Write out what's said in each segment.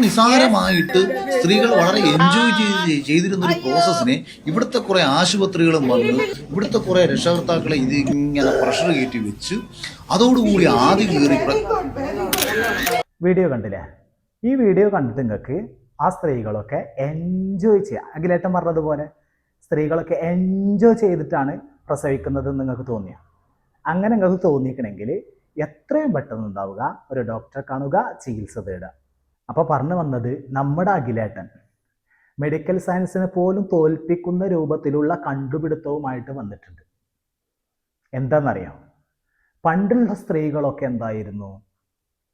നിസ്സാരമായിട്ട് സ്ത്രീകൾ വളരെ എൻജോയ് ചെയ്തിരുന്ന ഒരു പ്രോസസ്സിനെ ഇവിടുത്തെ കുറെ ആശുപത്രികളും വന്ന് ഇവിടുത്തെ കുറെ രക്ഷകർത്താക്കളെ ഇത് ഇങ്ങനെ പ്രഷർ കയറ്റി വെച്ച് അതോടുകൂടി ആദ്യം കയറി. വീഡിയോ കണ്ടില്ലേ? ഈ വീഡിയോ കണ്ടിട്ട് നിങ്ങൾക്ക് ആ സ്ത്രീകളൊക്കെ എൻജോയ് ചെയ്യുക, അഖിലേട്ടൻ പറഞ്ഞതുപോലെ സ്ത്രീകളൊക്കെ എൻജോയ് ചെയ്തിട്ടാണ് പ്രസവിക്കുന്നത് നിങ്ങൾക്ക് തോന്നിയ. അങ്ങനെ നിങ്ങൾക്ക് തോന്നിക്കണമെങ്കിൽ എത്രയും പെട്ടെന്ന് ഉണ്ടാവുക ഒരു ഡോക്ടറെ കാണുക, ചികിത്സ തേടുക. അപ്പോൾ പറഞ്ഞു വന്നത്, നമ്മുടെ അഖിലേട്ടൻ മെഡിക്കൽ സയൻസിനെ പോലും തോൽപ്പിക്കുന്ന രൂപത്തിലുള്ള കണ്ടുപിടുത്തവുമായിട്ട് വന്നിട്ടുണ്ട്. എന്താണെന്നറിയാം? പണ്ടുള്ള സ്ത്രീകളൊക്കെ എന്തായിരുന്നു?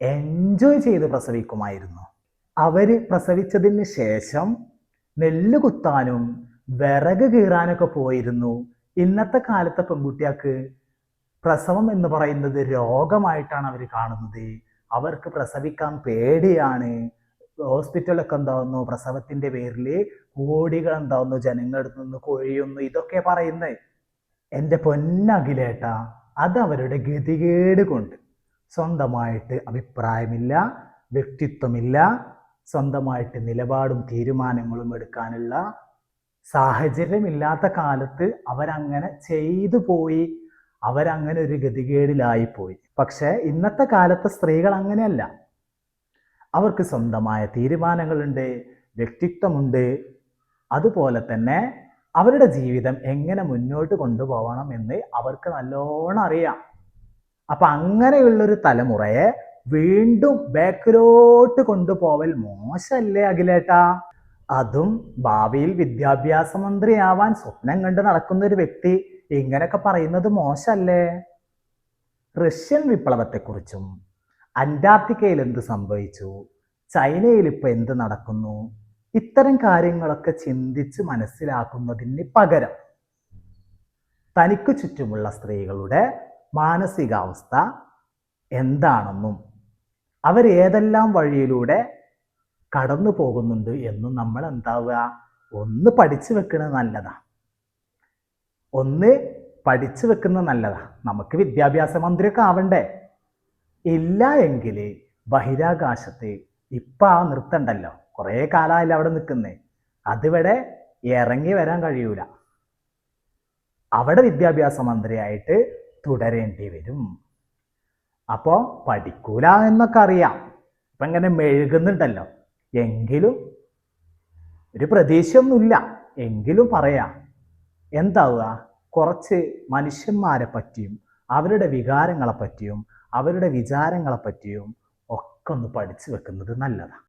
എൻജോയ് ചെയ്ത് പ്രസവിക്കുമായിരുന്നു. അവർ പ്രസവിച്ചതിന് ശേഷം നെല്ല് കുത്താനും വിറക് കീറാനൊക്കെ പോയിരുന്നു. ഇന്നത്തെ കാലത്തെ പെൺകുട്ടികൾക്ക് പ്രസവം എന്ന് പറയുന്നത് രോഗമായിട്ടാണ് അവർ കാണുന്നത്. അവർക്ക് പ്രസവിക്കാൻ പേടിയാണ്. ഹോസ്പിറ്റലൊക്കെ എന്താവുന്നു, പ്രസവത്തിന്റെ പേരിൽ കോടികൾ എന്താവുന്നു ജനങ്ങളുടെ നിന്ന് കൊഴിയുന്നു, ഇതൊക്കെ പറയുന്നത്. എൻ്റെ പൊന്നഖിലേട്ട, അത് അവരുടെ ഗതികേട് കൊണ്ട്. സ്വന്തമായിട്ട് അഭിപ്രായമില്ല, വ്യക്തിത്വമില്ല, സ്വന്തമായിട്ട് നിലപാടും തീരുമാനങ്ങളും എടുക്കാനുള്ള സാഹചര്യമില്ലാത്ത കാലത്ത് അവരങ്ങനെ ചെയ്തു പോയി. അവരങ്ങനെ ഒരു ഗതികേടിലായിപ്പോയി. പക്ഷെ ഇന്നത്തെ കാലത്തെ സ്ത്രീകൾ അങ്ങനെയല്ല. അവർക്ക് സ്വന്തമായ തീരുമാനങ്ങളുണ്ട്, വ്യക്തിത്വമുണ്ട്. അതുപോലെ തന്നെ അവരുടെ ജീവിതം എങ്ങനെ മുന്നോട്ട് കൊണ്ടുപോകണം എന്ന് അവർക്ക് നല്ലോണം അറിയാം. അപ്പൊ അങ്ങനെയുള്ളൊരു തലമുറയെ വീണ്ടും ബാക്കിലോട്ട് കൊണ്ടുപോവൽ മോശമല്ലേ അഖിലേട്ടാ? അതും ഭാവിയിൽ വിദ്യാഭ്യാസ മന്ത്രിയാവാൻ സ്വപ്നം കണ്ട് നടക്കുന്ന ഒരു വ്യക്തി ഇങ്ങനെയൊക്കെ പറയുന്നത് മോശമല്ലേ? റഷ്യൻ വിപ്ലവത്തെക്കുറിച്ചും അന്റാർട്ടിക്കയിൽ എന്ത് സംഭവിച്ചു, ചൈനയിൽ ഇപ്പൊ എന്ത് നടക്കുന്നു, ഇത്തരം കാര്യങ്ങളൊക്കെ ചിന്തിച്ച് മനസ്സിലാക്കുന്നതിന് പകരം തനിക്ക് ചുറ്റുമുള്ള സ്ത്രീകളുടെ മാനസികാവസ്ഥ എന്താണെന്നും അവരേതെല്ലാം വഴിയിലൂടെ കടന്നു പോകുന്നുണ്ട് എന്നും നമ്മൾ എന്താവുക, ഒന്ന് പഠിച്ചു വെക്കുന്നത് നല്ലതാ. പഠിച്ചു വെക്കുന്നത് നല്ലതാ. നമുക്ക് വിദ്യാഭ്യാസ മന്ത്രിയൊക്കെ ആവണ്ടേ? ഇല്ല എങ്കിൽ ബഹിരാകാശത്ത് ഇപ്പം ആ നിർത്തണ്ടല്ലോ, കുറേ കാലമായില്ല അവിടെ നിൽക്കുന്നേ. അതിവിടെ ഇറങ്ങി വരാൻ കഴിയൂല. അവിടെ വിദ്യാഭ്യാസ മന്ത്രിയായിട്ട് തുടരേണ്ടി വരും. അപ്പോൾ പഠിക്കൂല എന്നൊക്കെ അറിയാം. ഇപ്പം ഇങ്ങനെ മെഴുകുന്നുണ്ടല്ലോ. എങ്കിലും ഒരു പ്രതീക്ഷയൊന്നുമില്ല. എങ്കിലും പറയാം, എന്താവുക, കുറച്ച് മനുഷ്യന്മാരെ പറ്റിയും അവരുടെ വികാരങ്ങളെ പറ്റിയും അവരുടെ വിചാരങ്ങളെ പറ്റിയും ഒക്കെ ഒന്ന് പഠിച്ചു വെക്കുന്നത് നല്ലതാണ്.